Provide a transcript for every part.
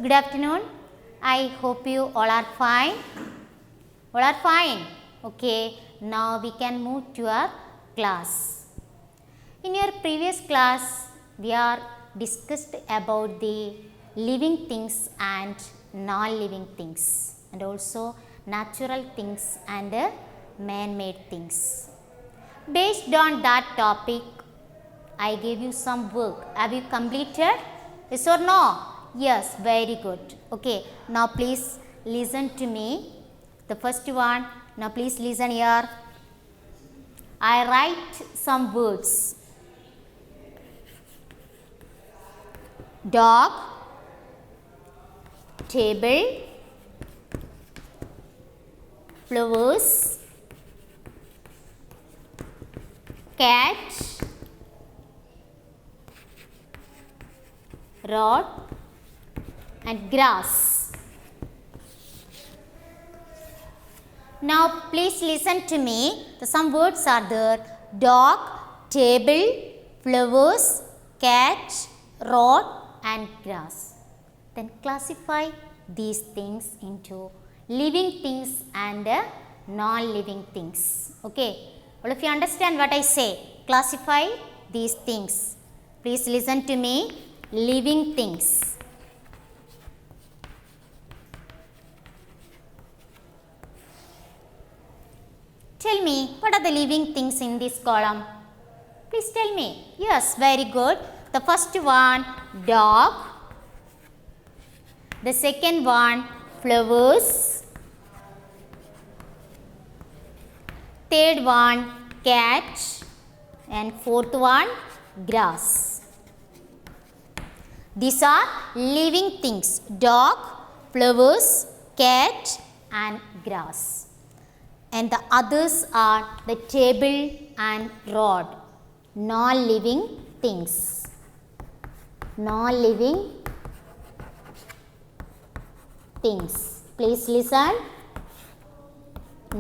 Good afternoon. I hope you all are fine. All are fine. Okay. Now we can move to our class. In your previous class, we are discussed about the living things and non-living things, and also natural things and man-made things. Based on that topic, I gave you some work. Have you completed? Yes or no? Yes, very good. Okay, now please listen to me. The first one, now please listen here. I write some words. Dog, table, flowers, cat, rod and grass. Now please listen to me. Some words are there: dog, table, flowers, cat, rod and grass. Then classify these things into living things and non-living things. Okay, all of you understand what I say? Classify these things. Please listen to me. Living things. Tell me, what are the living things in this column? Please tell me. Yes, very good. The first one, dog. The second one, flowers. Third one, cat. And fourth one, grass. These are living things: dog, flowers, cat and grass. And the others are the table and rod. Non-living things. Non-living things. Please listen.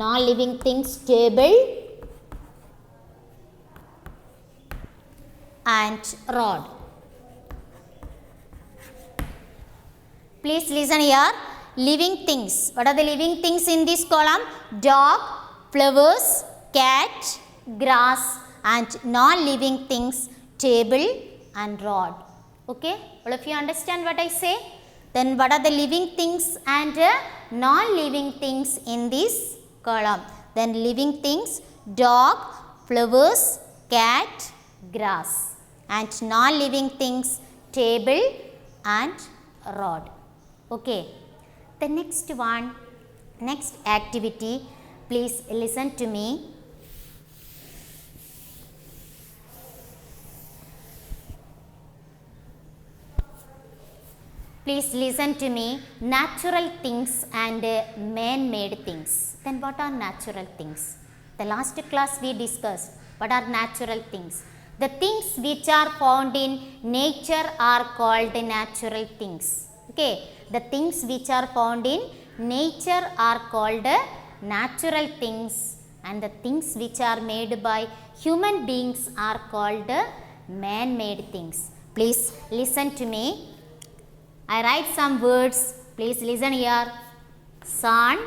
Non-living things: table and rod. Please listen here. Living things. What are the living things in this column? Dog, flowers, cat, grass and non-living things: table and rod. Okay, all of you understand what I say? Then what are the living things and non-living things in this column? Then living things: dog, flowers, cat, grass, and non-living things: table and rod. Okay, the next one, next activity, please listen to me. Please listen to me. Natural things and man-made things. Then what are natural things? The last class we discussed what are natural things. The things which are found in nature are called natural things. Okay, the things which are found in nature are called natural things, and the things which are made by human beings are called man-made things. Please listen to me. I write some words. Please listen here. Sun,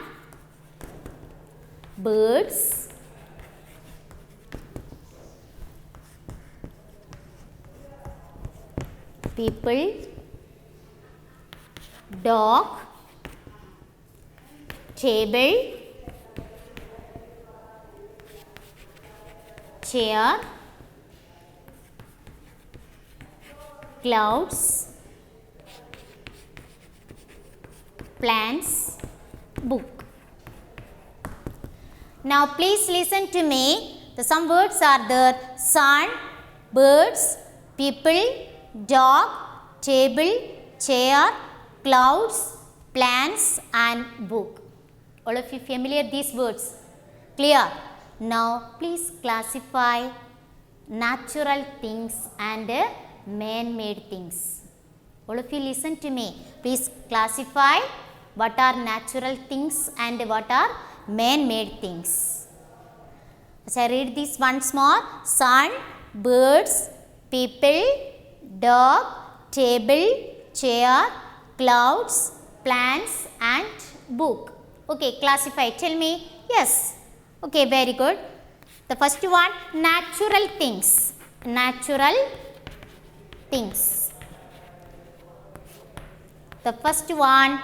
birds, people, dog, table, chair, clouds, plants, book. Now please listen to me. Some words are there: sun, birds, people, dog, table, chair, clouds, plants and book. All of you familiar these words? Clear? Now please classify natural things and man-made things. All of you listen to me. Please classify what are natural things and what are man-made things. As I read this once more: sun, birds, people, dog, table, chair, clouds, plants and book. Okay, classify. Tell me. Yes. Okay, very good. The first one, natural things. Natural things. The first one,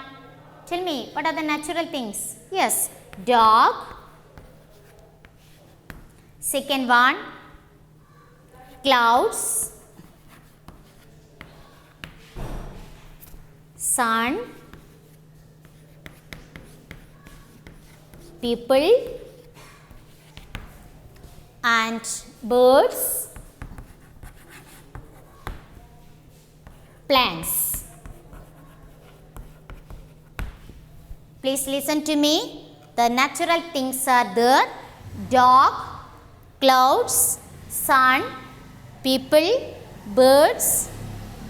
tell me, what are the natural things? Yes, dog. Second one, clouds, sun, people and birds, plants. Please listen to me. The natural things are there: dog, clouds, sun, people, birds,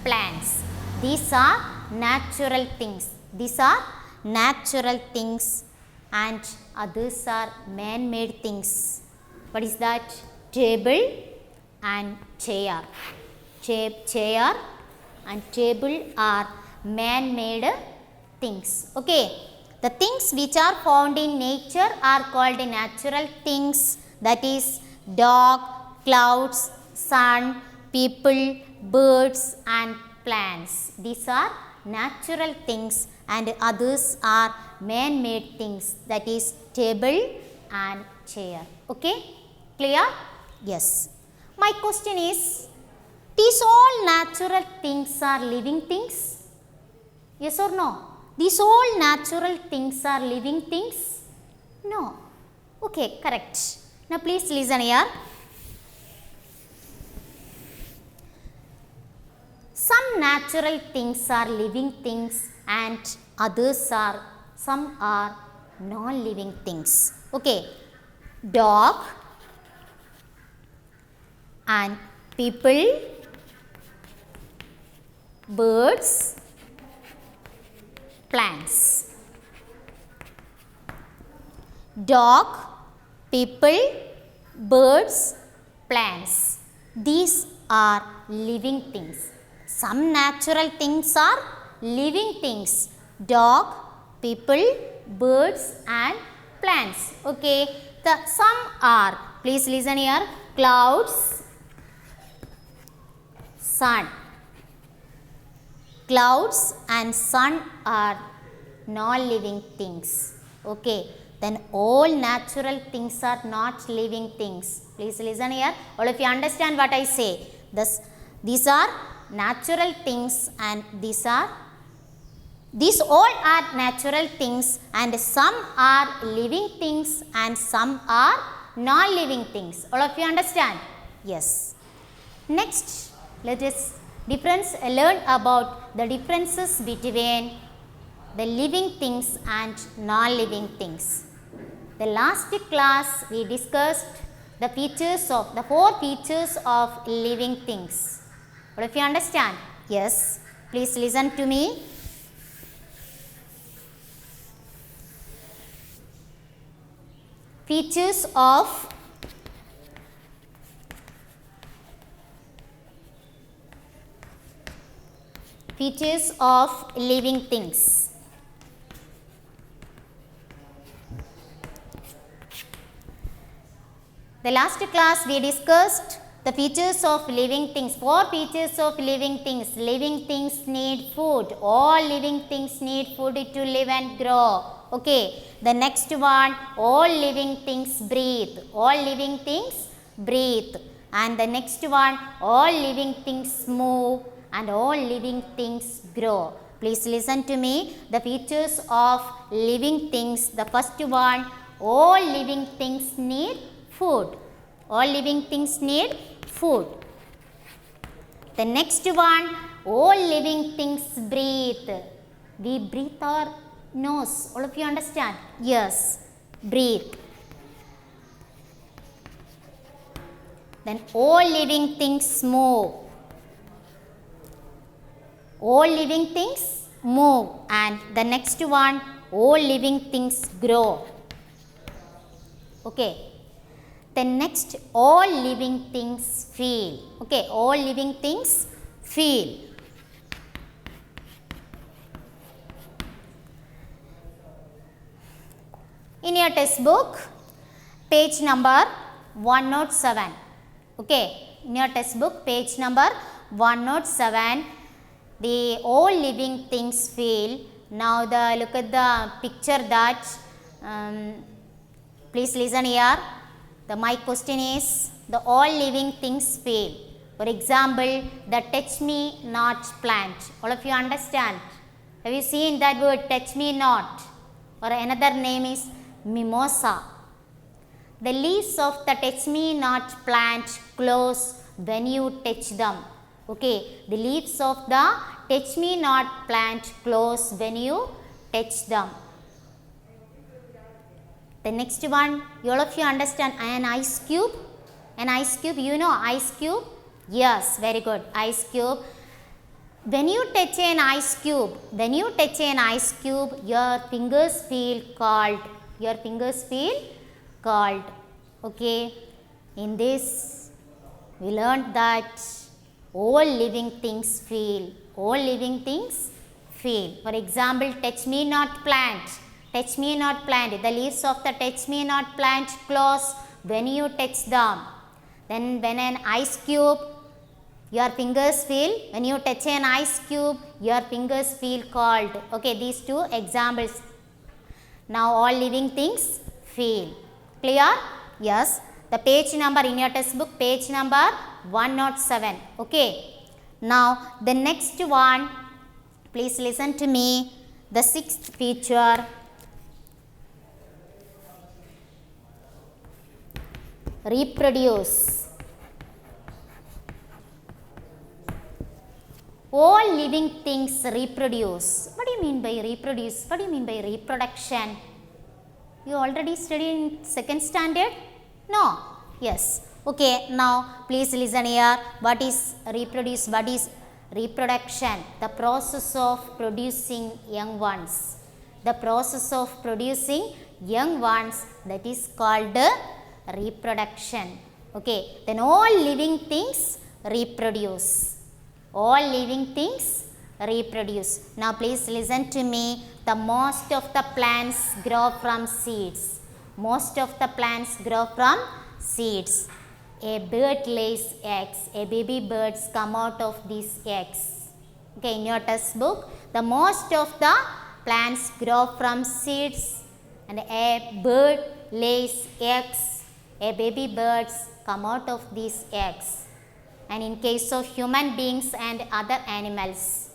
plants. These are natural things. These are natural things and others are man-made things. What is that? Table and chair. Chair and table are man-made things. Okay. The things which are found in nature are called natural things. That is dog, clouds, sun, people, birds and plants. These are natural things and others are man-made things. That is table and chair. Okay? Clear? Yes. My question is, these all natural things are living things? Yes or no? These all natural things are living things? No. Okay, correct. Now please listen here. Some natural things are living things and some are non-living things. Okay. Dog and people, birds, plants. Dog, people, birds, plants. These are living things. Some natural things are living things. Dog, people, birds and plants. Okay. Some are, please listen here, clouds, sun. Clouds and sun are non-living things. Okay. Then all natural things are not living things. Please listen here. All of you understand what I say. These are natural things and these all are natural things and some are living things and some are non-living things. All of you understand? Yes. Next, let us learn about the differences between the living things and non-living things. The last class we discussed the 4 features of living things. All of you understand? Yes. Please listen to me. Features of living things. The last class we discussed the features of living things. 4 features of living things. Living things need food. All living things need food to live and grow. Okay. The next one, all living things breathe. All living things breathe. And the next one, all living things move and all living things grow. Please listen to me. The features of living things. The first one, all living things need food. All living things need food. The next one, all living things breathe. We breathe our nose. All of you understand? Yes. Breathe. Then all living things move. All living things move. And the next one, all living things grow. Okay. Then next, all living things feel. Okay, all living things feel. in your textbook, page number 107. Okay, in your textbook, page number 107, the all living things feel. Now look at the picture that, please listen here. My question is, the all living things feel. For example, the touch me not plant. All of you understand? Have you seen that word, touch me not? Or another name is mimosa. The leaves of the touch me not plant close when you touch them. Okay, the leaves of the touch me not plant close when you touch them. The next one, all of you understand, an ice cube. An ice cube, you know ice cube? Yes, very good, ice cube. When you touch an ice cube, your fingers feel cold. Your fingers feel cold. Okay, in this we learned that all living things feel. All living things feel. For example, touch me not plant. Touch me not plant. The leaves of the touch me not plant close when you touch them. Then when an ice cube, your fingers feel, when you touch an ice cube, your fingers feel cold. Okay, these two examples. Now all living things feel. Clear? Yes. The page number in your textbook, page number 107. Okay. Now the next one, please listen to me. The sixth feature, reproduce. All living things reproduce. What do you mean by reproduce? What do you mean by reproduction? You already studied in 2nd standard? No? Yes. Okay, now please listen here. What is reproduce? What is reproduction? The process of producing young ones. The process of producing young ones, that is called reproduction. Okay, then all living things reproduce. All living things reproduce. Now please listen to me. The most of the plants grow from seeds. Most of the plants grow from seeds. A bird lays eggs. A baby birds come out of these eggs. Okay, in your textbook, the most of the plants grow from seeds and a bird lays eggs. A baby birds come out of these eggs. And in case of human beings and other animals,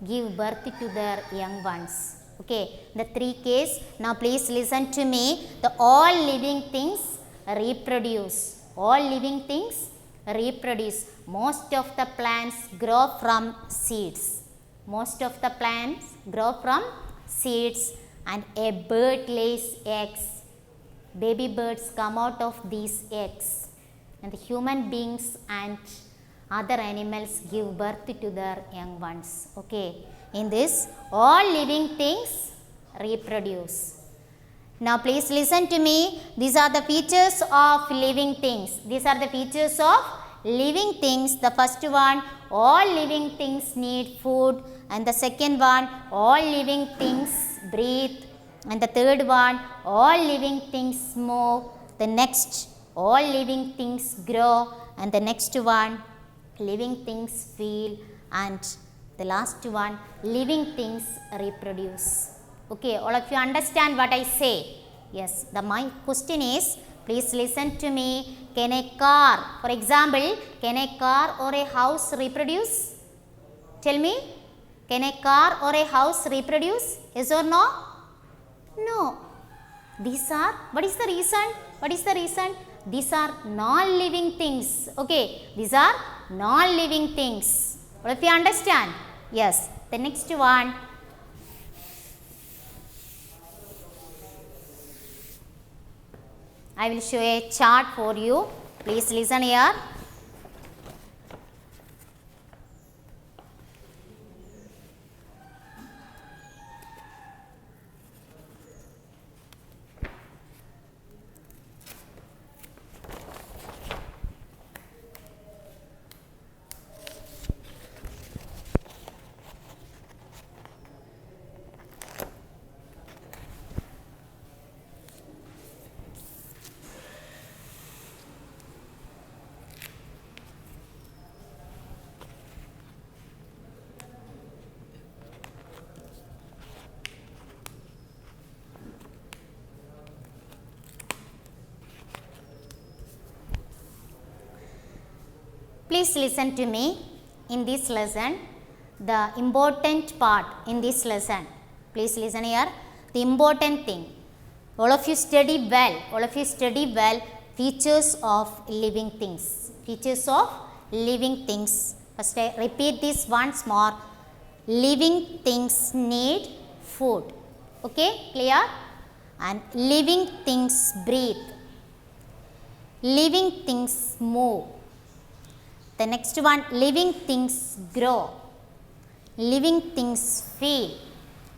give birth to their young ones. Okay, the 3 case. Now please listen to me. The all living things reproduce. All living things reproduce. Most of the plants grow from seeds. Most of the plants grow from seeds and a bird lays eggs. Baby birds come out of these eggs. And the human beings and other animals give birth to their young ones. Okay, in this, all living things reproduce. Now please listen to me. These are the features of living things. These are the features of living things. The first one, all living things need food. And the second one, all living things breathe. And the third one, all living things move. The next, all living things grow. And the next one, living things feel. And the last one, living things reproduce. Okay, all of you understand what I say? Yes. My question is, please listen to me. Can a car, for example, can a car or a house reproduce? Tell me. Can a car or a house reproduce? Yes or no? No. These are, what is the reason? What is the reason? These are non-living things. Okay, these are non-living things. All of you understand? Yes. The next one, I will show a chart for you. Please listen here. Please listen to me in this lesson. The important part in this lesson. Please listen here. The important thing. All of you study well. All of you study well. Features of living things. Features of living things. First I repeat this once more. Living things need food. Okay, clear? And living things breathe. Living things move. The next one, living things grow. Living things feel.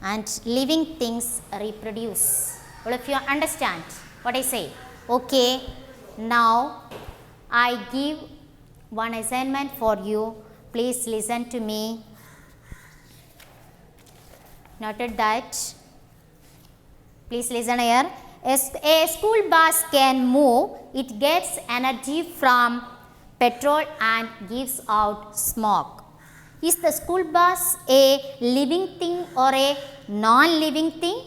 And living things reproduce. All of you understand what I say? Okay, now I give one assignment for you. Please listen to me. Noted that. Please listen here. A school bus can move. It gets energy from petrol and gives out smoke. Is the school bus a living thing or a non-living thing?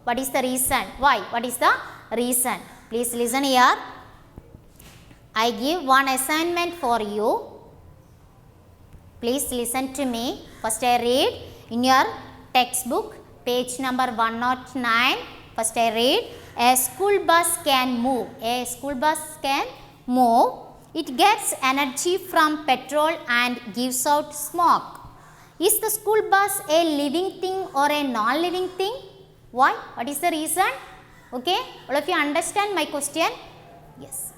What is the reason? Why? What is the reason? Please listen here. I give one assignment for you. Please listen to me. First I read in your textbook, page number 109. First I read, a school bus can move. A school bus can move. It gets energy from petrol and gives out smoke. Is the school bus a living thing or a non-living thing? Why? What is the reason? Okay, all of you understand my question? Yes.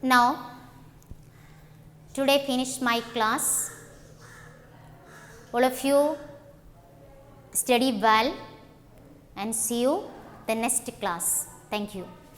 Now, today finish my class. All of you study well and see you the next class. Thank you.